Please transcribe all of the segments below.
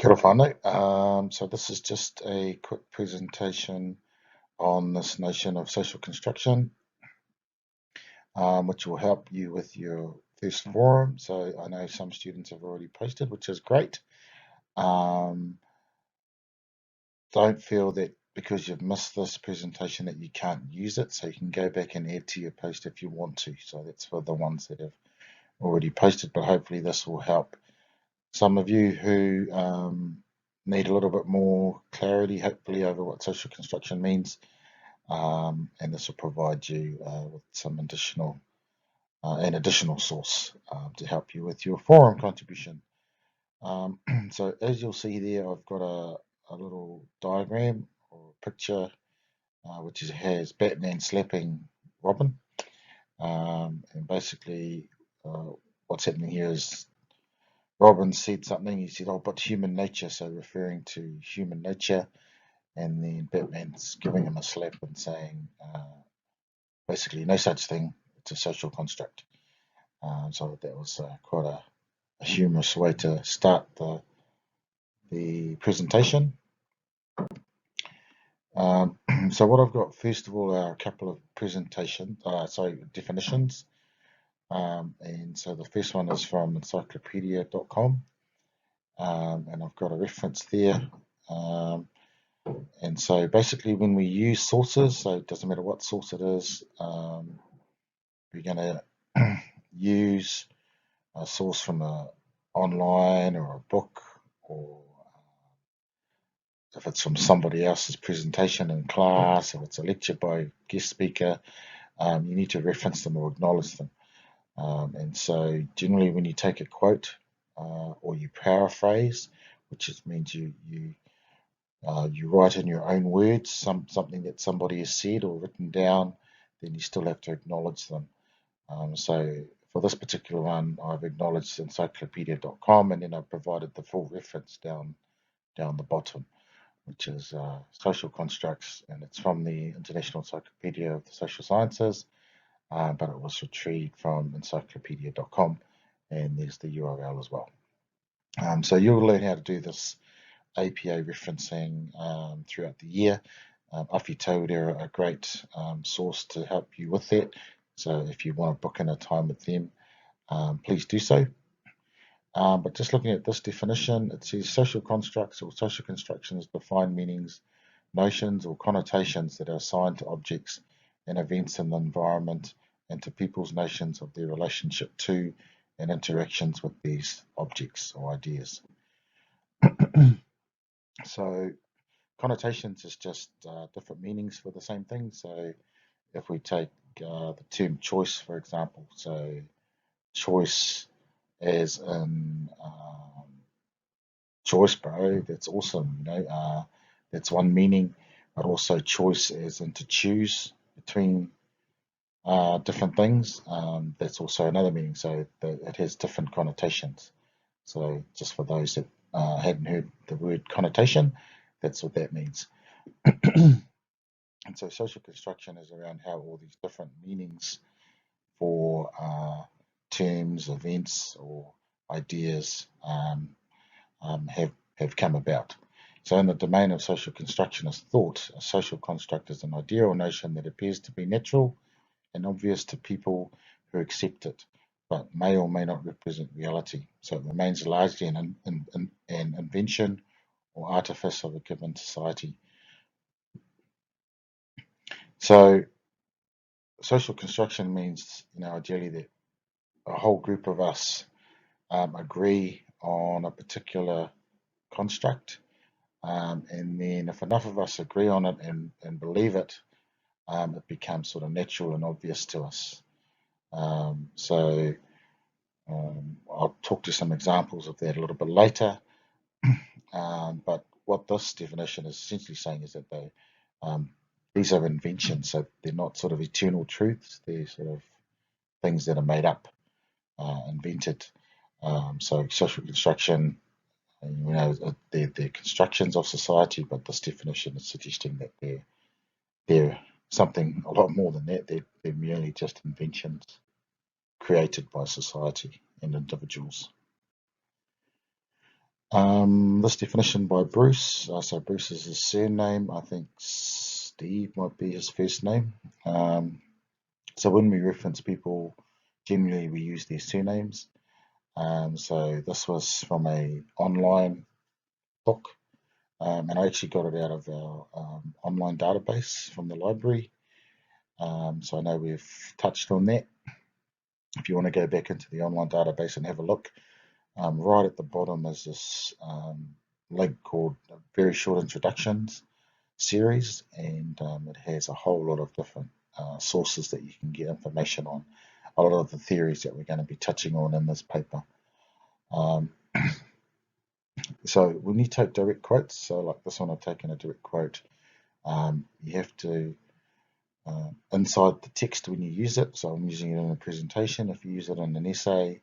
Kia ora whānau. So this is just a quick presentation on this notion of social construction, which will help you with your first forum. So I know some students have already posted, which is great. Don't feel that because you've missed this presentation that you can't use it, so you can go back and add to your post if you want to. So that's for the ones that have already posted, but hopefully this will help some of you who need a little bit more clarity, hopefully, over what social construction means. And this will provide you with some additional source to help you with your forum contribution. So as you'll see there, I've got a little diagram or picture which has Batman slapping Robin. And basically what's happening here is Robin said something, he said, "Oh, but human nature," so referring to human nature, and then Batman's giving him a slap and saying, basically, no such thing, it's a social construct. So that was quite a humorous way to start the presentation. So what I've got, first of all, are a couple of definitions. And so the first one is from encyclopedia.com. And I've got a reference there. And so basically when we use sources, so it doesn't matter what source it is, we're going to use a source from a online or a book, or if it's from somebody else's presentation in class, if it's a lecture by a guest speaker, you need to reference them or acknowledge them. And so generally when you take a quote or you paraphrase, which means you write in your own words something that somebody has said or written down, then you still have to acknowledge them. So for this particular one, I've acknowledged encyclopedia.com, and then I've provided the full reference down the bottom, which is social constructs, and it's from the International Encyclopedia of the Social Sciences, but it was retrieved from encyclopedia.com, and there's the URL as well. So you'll learn how to do this APA referencing throughout the year. Awhi Tauira are a great source to help you with that. So if you want to book in a time with them, please do so. But just looking at this definition, it says social constructs or social constructions define meanings, notions, or connotations that are assigned to objects and events in the environment and to people's notions of their relationship to and interactions with these objects or ideas. So connotations is just different meanings for the same thing. So if we take the term choice, for example, so choice as in choice, bro, that's awesome, that's one meaning, but also choice as in to choose between different things, that's also another meaning. So it has different connotations. So just for those that hadn't heard the word connotation, that's what that means. And so social construction is around how all these different meanings for terms, events, or ideas have come about. So in the domain of social construction is thought, a social construct is an idea or notion that appears to be natural and obvious to people who accept it, but may or may not represent reality. So it remains largely an invention or artifice of a given society. So social construction means, ideally that a whole group of us agree on a particular construct, and then if enough of us agree on it and believe it, it becomes sort of natural and obvious to us. So I'll talk to some examples of that a little bit later. But what this definition is essentially saying is that these are inventions, so they're not sort of eternal truths. They're sort of things that are made up, invented. So social construction, they're constructions of society, but this definition is suggesting that they're something a lot more than that. They're merely just inventions created by society and individuals. This definition by Bruce. So Bruce is his surname. I think Steve might be his first name. So when we reference people, generally we use their surnames. So this was from a online book, and I actually got it out of our online database from the library. So I know we've touched on that. If you want to go back into the online database and have a look, right at the bottom is this link called Very Short Introductions series, and it has a whole lot of different sources that you can get information on a lot of the theories that we're going to be touching on in this paper. So when you take direct quotes, so like this one I've taken a direct quote, you have to inside the text when you use it. So I'm using it in a presentation. If you use it in an essay,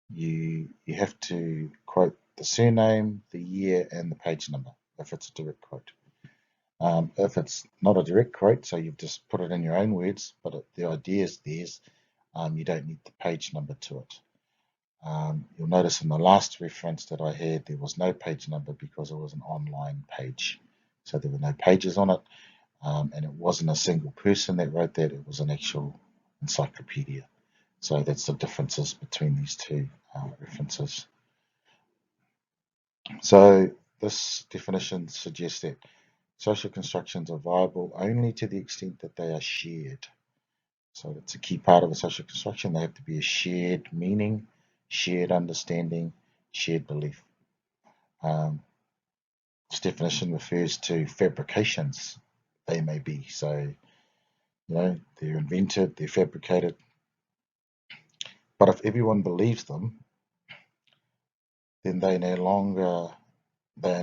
you have to quote the surname, the year, and the page number if it's a direct quote. If it's not a direct quote, so you've just put it in your own words, but the idea is theirs, you don't need the page number to it. You'll notice in the last reference that I had, there was no page number because it was an online page. So there were no pages on it, and it wasn't a single person that wrote that, it was an actual encyclopedia. So that's the differences between these two references. So this definition suggests that social constructions are viable only to the extent that they are shared. So that's a key part of a social construction. They have to be a shared meaning, shared understanding, shared belief. This definition refers to fabrications they may be. So, they're invented, they're fabricated. But if everyone believes them, then they are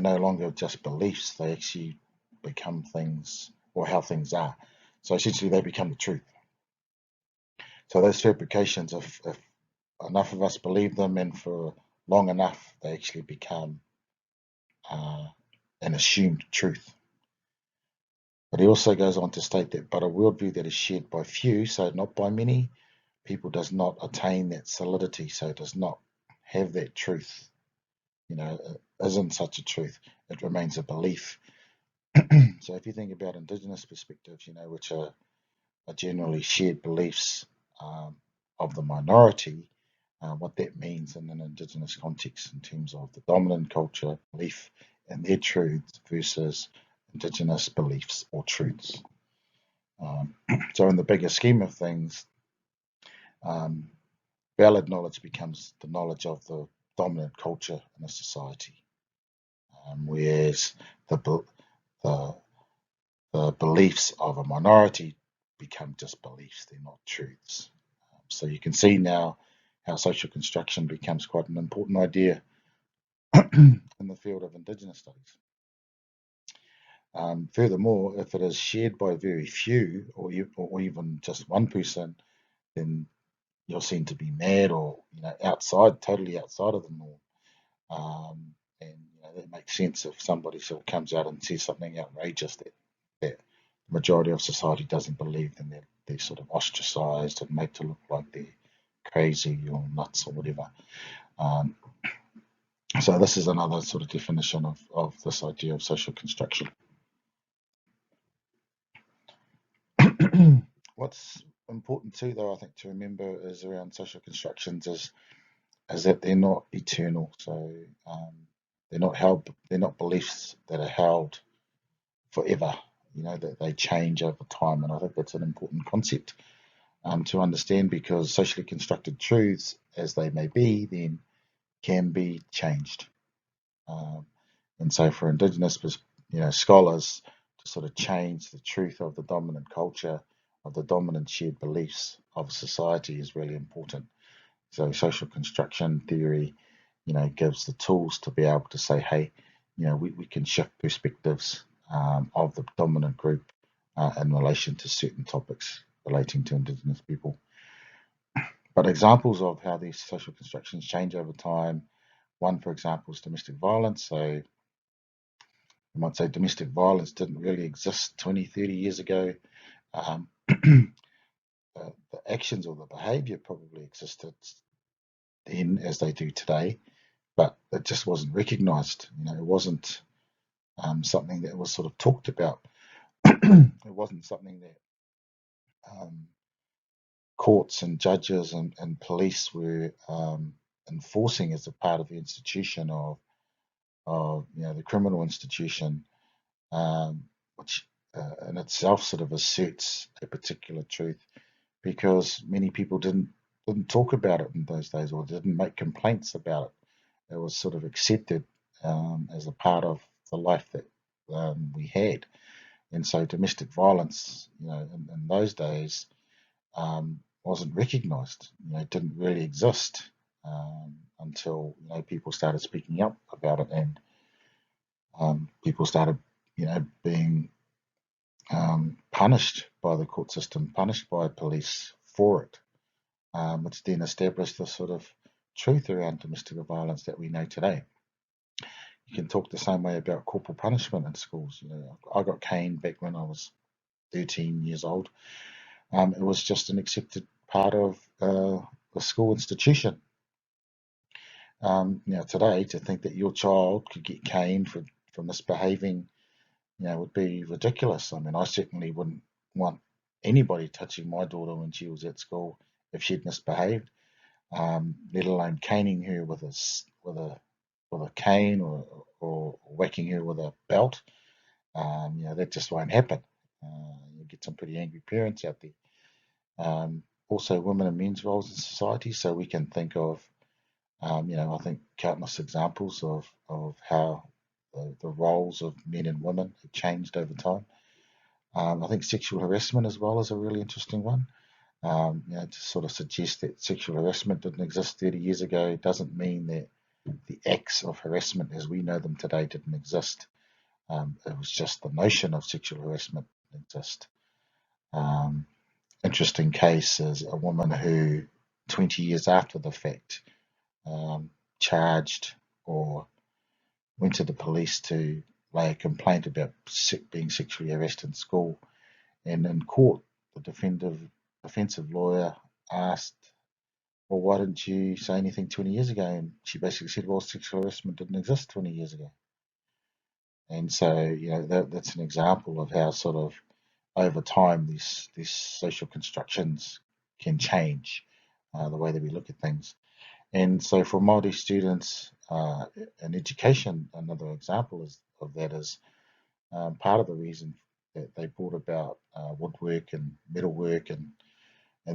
no longer just beliefs. They actually become things, or how things are. So essentially, they become the truth. So those fabrications, if enough of us believe them, and for long enough, they actually become an assumed truth. But he also goes on to state that, but a worldview that is shared by few, so not by many, people does not attain that solidity, so it does not have that truth. It isn't such a truth. It remains a belief. So if you think about Indigenous perspectives, which are generally shared beliefs of the minority, what that means in an Indigenous context in terms of the dominant culture, belief in their truths versus Indigenous beliefs or truths. So in the bigger scheme of things, valid knowledge becomes the knowledge of the dominant culture in a society, whereas the beliefs of a minority become just beliefs, they're not truths. So you can see now how social construction becomes quite an important idea in the field of Indigenous studies. Furthermore, if it is shared by very few, or even just one person, then you're seen to be mad, or totally outside of the norm. And that makes sense if somebody sort of comes out and says something outrageous that the majority of society doesn't believe, then they're sort of ostracized and made to look like they're crazy or nuts or whatever. So this is another sort of definition of this idea of social construction. What's important too, though, I think to remember is around social constructions is that they're not eternal. So they're not beliefs that are held forever. That they change over time, and I think that's an important concept to understand, because socially constructed truths, as they may be, then can be changed. And so for Indigenous, scholars to sort of change the truth of the dominant culture, of the dominant shared beliefs of society is really important. So social construction theory, gives the tools to be able to say, hey, we can shift perspectives of the dominant group in relation to certain topics relating to Indigenous people. But examples of how these social constructions change over time, one, for example, is domestic violence. So you might say domestic violence didn't really exist 20, 30 years ago. The actions or the behavior probably existed then as they do today, but it just wasn't recognised. It wasn't something that was sort of talked about. It wasn't something that um, courts and judges and police were enforcing as a part of the institution of the criminal institution, which in itself sort of asserts a particular truth, because many people didn't talk about it in those days, or didn't make complaints about it. It was sort of accepted as a part of the life that we had. And so domestic violence, in those days, wasn't recognised. Didn't really exist until people started speaking up about it, and people started being punished by the court system, punished by police for it, which then established the sort of truth around domestic violence that we know today. You can talk the same way about corporal punishment in schools. I got caned back when I was 13 years old. It was just an accepted part of the school institution. Today, to think that your child could get caned for misbehaving, would be ridiculous. I mean, I certainly wouldn't want anybody touching my daughter when she was at school if she'd misbehaved, let alone caning her with a cane, or whacking her with a belt. That just won't happen. You get some pretty angry parents out there. Also, women and men's roles in society. So we can think of, I think countless examples of how the roles of men and women have changed over time. I think sexual harassment as well is a really interesting one. To sort of suggest that sexual harassment didn't exist 30 years ago doesn't mean that the acts of harassment as we know them today didn't exist. It was just the notion of sexual harassment didn't exist. Interesting case is a woman who, 20 years after the fact, charged or went to the police to lay a complaint about being sexually harassed in school. And in court, the defensive lawyer asked, well, why didn't you say anything 20 years ago? And she basically said, well, sexual harassment didn't exist 20 years ago. And so, that's an example of how sort of over time these social constructions can change the way that we look at things. And so for Māori students in education, another example of that is part of the reason that they brought about woodwork and metalwork and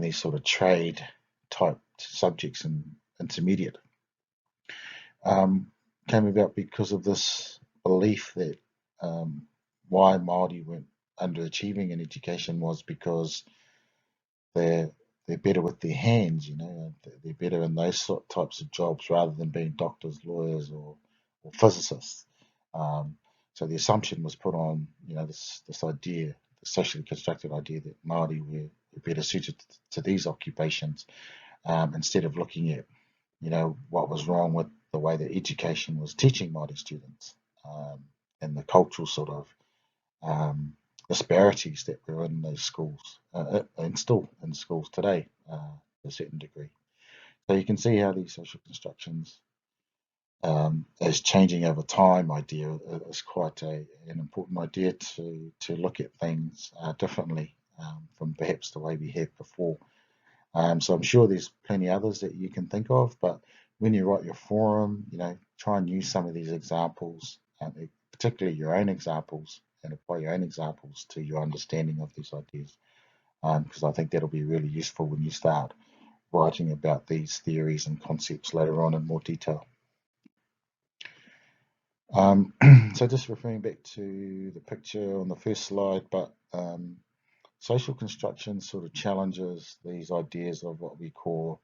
these sort of trade type subjects in intermediate came about because of this belief that why Māori weren't underachieving in education was because they're better with their hands, they're better in those types of jobs rather than being doctors, lawyers, or physicists. So the assumption was put on, this idea, the socially constructed idea that Māori were better suited to these occupations, instead of looking at, what was wrong with the way that education was teaching Māori students, and the cultural sort of disparities that were in those schools, and still in schools today, to a certain degree. So you can see how these social constructions, as changing over time idea, is quite an important idea to look at things differently from perhaps the way we have before. So I'm sure there's plenty others that you can think of, but when you write your forum, try and use some of these examples, particularly your own examples, and apply your own examples to your understanding of these ideas, because I think that'll be really useful when you start writing about these theories and concepts later on in more detail. So just referring back to the picture on the first slide, but social construction sort of challenges these ideas of what we call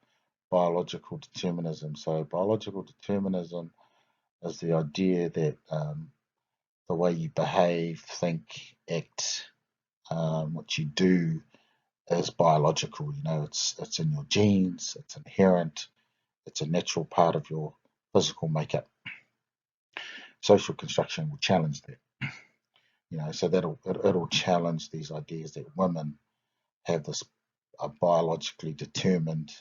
biological determinism. So biological determinism is the idea that the way you behave, think, act, what you do is biological. It's in your genes, it's inherent, it's a natural part of your physical makeup. Social construction will challenge that. So it'll challenge these ideas that women have this are biologically determined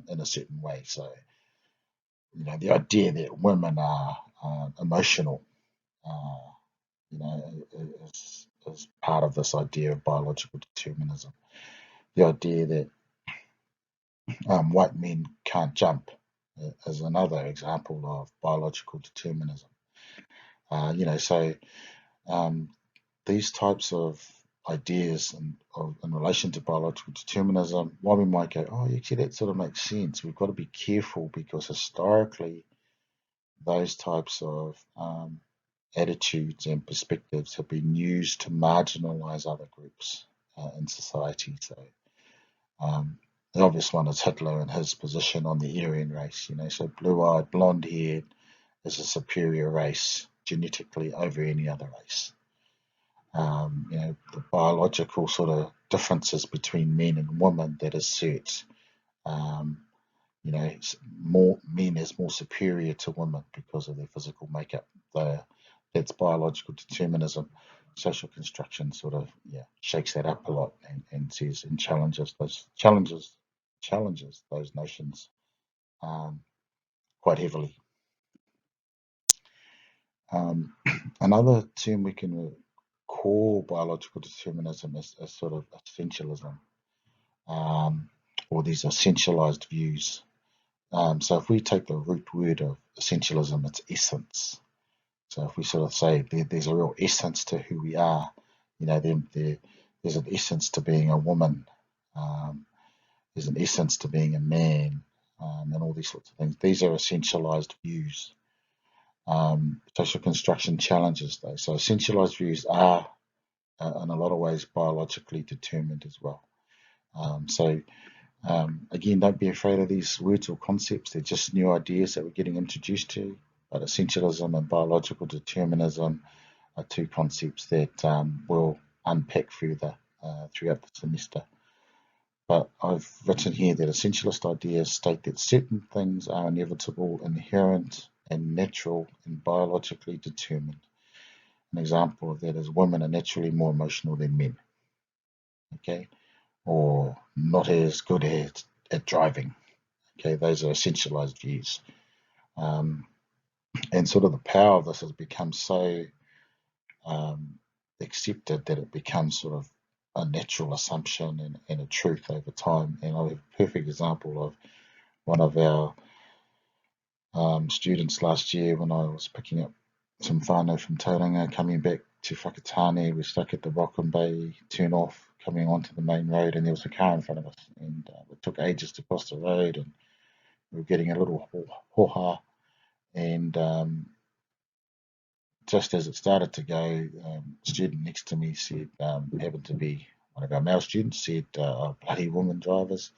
in a certain way. So the idea that women are emotional, is part of this idea of biological determinism. The idea that white men can't jump is another example of biological determinism. So these types of ideas in relation to biological determinism, while we might go, oh, actually, that sort of makes sense, we've got to be careful because historically, those types of attitudes and perspectives have been used to marginalize other groups in society. So the obvious one is Hitler and his position on the Aryan race. So blue-eyed, blonde-haired is a superior race genetically over any other race. The biological sort of differences between men and women that assert, more men as more superior to women because of their physical makeup. That's biological determinism. Social construction sort of shakes that up a lot and says and challenges those notions quite heavily. Another term we can call biological determinism is sort of essentialism, or these essentialized views. So if we take the root word of essentialism, it's essence. So if we sort of say there's a real essence to who we are, there's an essence to being a woman, there's an essence to being a man, and all these sorts of things. These are essentialized views. Social construction challenges those. So essentialized views are, in a lot of ways, biologically determined as well. Again, don't be afraid of these words or concepts. They're just new ideas that we're getting introduced to. But essentialism and biological determinism are two concepts that we'll unpack further throughout the semester. But I've written here that essentialist ideas state that certain things are inevitable, inherent, and natural and biologically determined. An example of that is women are naturally more emotional than men. Okay, or not as good at driving. Okay, those are essentialized views. And sort of the power of this has become so accepted that it becomes sort of a natural assumption and a truth over time. And I have a perfect example of one of our students last year when I was picking up some whānau from Tauranga coming back to Whakatane. We're stuck at the Rockland Bay turn off coming onto the main road, and there was a car in front of us, and it took ages to cross the road, and we were getting a little hoha, and just as it started to go, a student next to me said, happened to be one of our male students, said, oh, bloody woman drivers.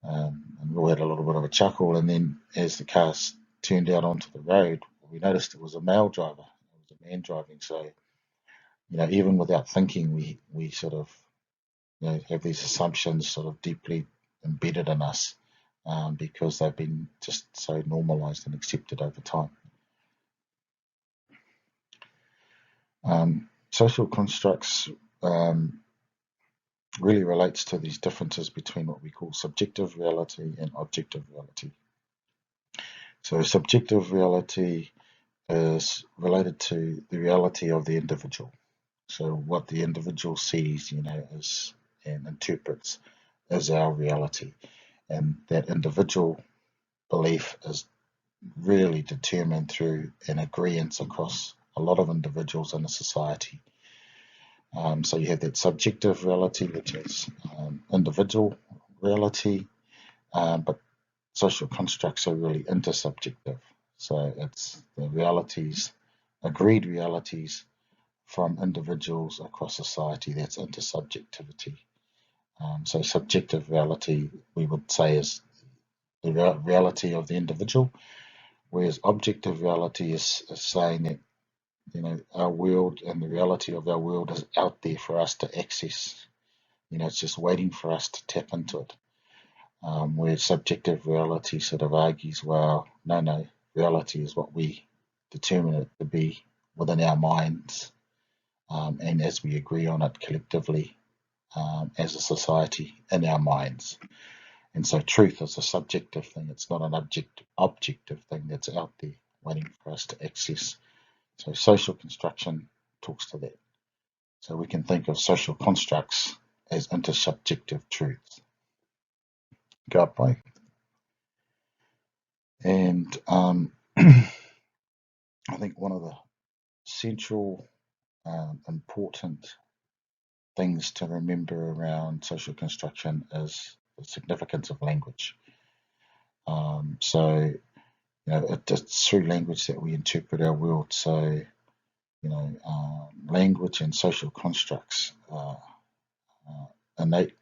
And we all had a little bit of a chuckle. And then as the car turned out onto the road, we noticed it was a male driver. It was a man driving. So, even without thinking, we sort of, have these assumptions sort of deeply embedded in us because they've been just so normalized and accepted over time. Social constructs really relates to these differences between what we call subjective reality and objective reality. So subjective reality is related to the reality of the individual. So what the individual sees, is and interprets as our reality. And that individual belief is really determined through an agreement across a lot of individuals in a society. So you have that subjective reality, which is individual reality, but social constructs are really intersubjective. So it's the realities, agreed realities from individuals across society. That's intersubjectivity. So subjective reality, we would say, is the reality of the individual, whereas objective reality is saying that our world and the reality of our world is out there for us to access. It's just waiting for us to tap into it. Where subjective reality sort of argues, well, no, reality is what we determine it to be within our minds, and as we agree on it collectively as a society in our minds. And so truth is a subjective thing. It's not an objective thing that's out there waiting for us to access. So social construction talks to that. So we can think of social constructs as intersubjective truths. Go up, bye. And I think one of the central important things to remember around social construction is the significance of language. So, it's through language that we interpret our world. So, language and social constructs are innate,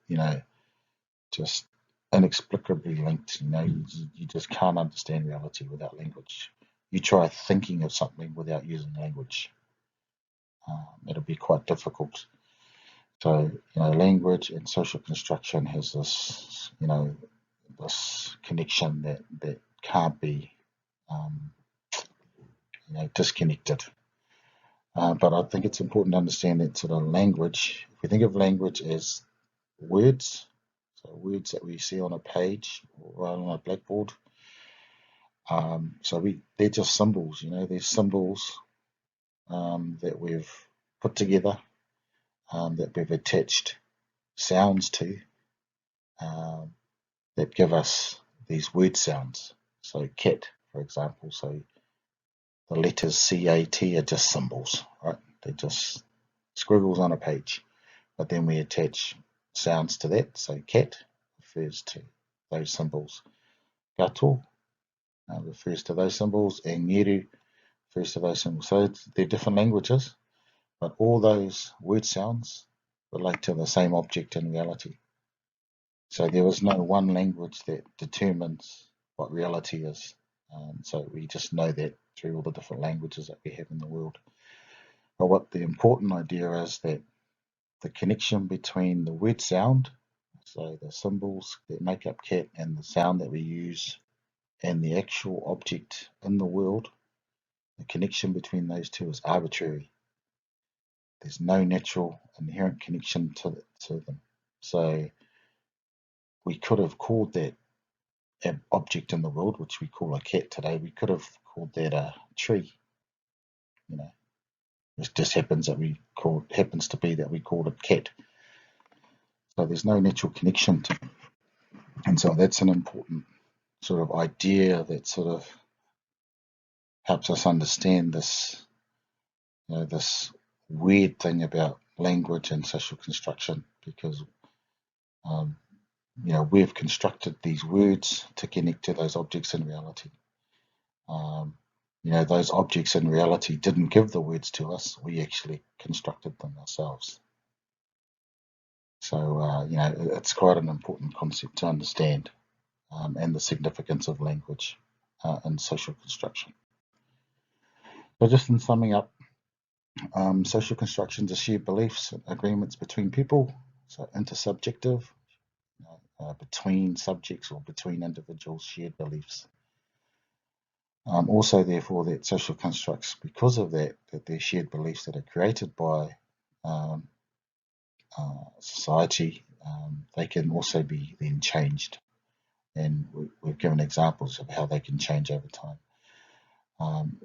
just inexplicably linked. You just can't understand reality without language. You try thinking of something without using language. It'll be quite difficult. So, language and social construction has this, this connection that can't be, disconnected. But I think it's important to understand that sort of language, if we think of language as words, so words that we see on a page or on a blackboard, they're just symbols, they're symbols that we've put together, that we've attached sounds to, that give us these word sounds. So cat, for example, so the letters C-A-T are just symbols, right? They're just squiggles on a page, but then we attach sounds to that. So cat refers to those symbols. Gato refers to those symbols, and ngeru refers to those symbols. So they're different languages, but all those word sounds relate to the same object in reality. So there is no one language that determines what reality is. So we just know that through all the different languages that we have in the world. But what the important idea is that the connection between the word sound, so the symbols that make up cat, and the sound that we use, and the actual object in the world, the connection between those two is arbitrary. There's no natural inherent connection to them. So we could have called that object in the world, which we call a cat today, we could have called that a tree. It just happens to be that we called it cat. So there's no natural connection to it. And so that's an important sort of idea that sort of helps us understand this, this weird thing about language and social construction, because we've constructed these words to connect to those objects in reality. Those objects in reality didn't give the words to us. We actually constructed them ourselves. So, it's quite an important concept to understand, and the significance of language in social construction. So just in summing up, social constructions are shared beliefs, agreements between people, so intersubjective, between subjects or between individuals, shared beliefs. Also, therefore, that social constructs, because of that they're shared beliefs that are created by society, they can also be then changed. And we've given examples of how they can change over time.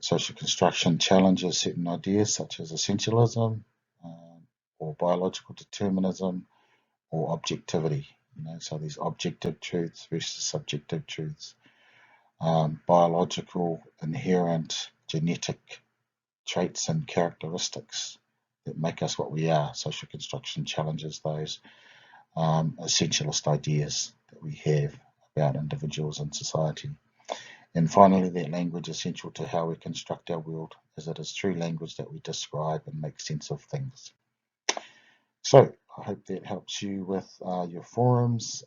Social construction challenges certain ideas such as essentialism, or biological determinism, or objectivity. So these objective truths versus subjective truths. Biological, inherent, genetic traits and characteristics that make us what we are. Social construction challenges those essentialist ideas that we have about individuals and society. And finally, that language is essential to how we construct our world, as it is through language that we describe and make sense of things. So I hope that helps you with your forums.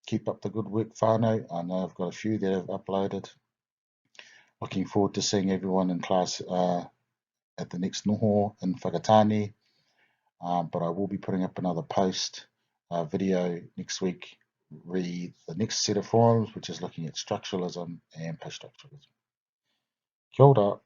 Keep up the good work, whānau. I know I've got a few that have uploaded. Looking forward to seeing everyone in class at the next noho in Whakatane. But I will be putting up another post video next week, read the next set of forums, which is looking at structuralism and post-structuralism. Kia ora.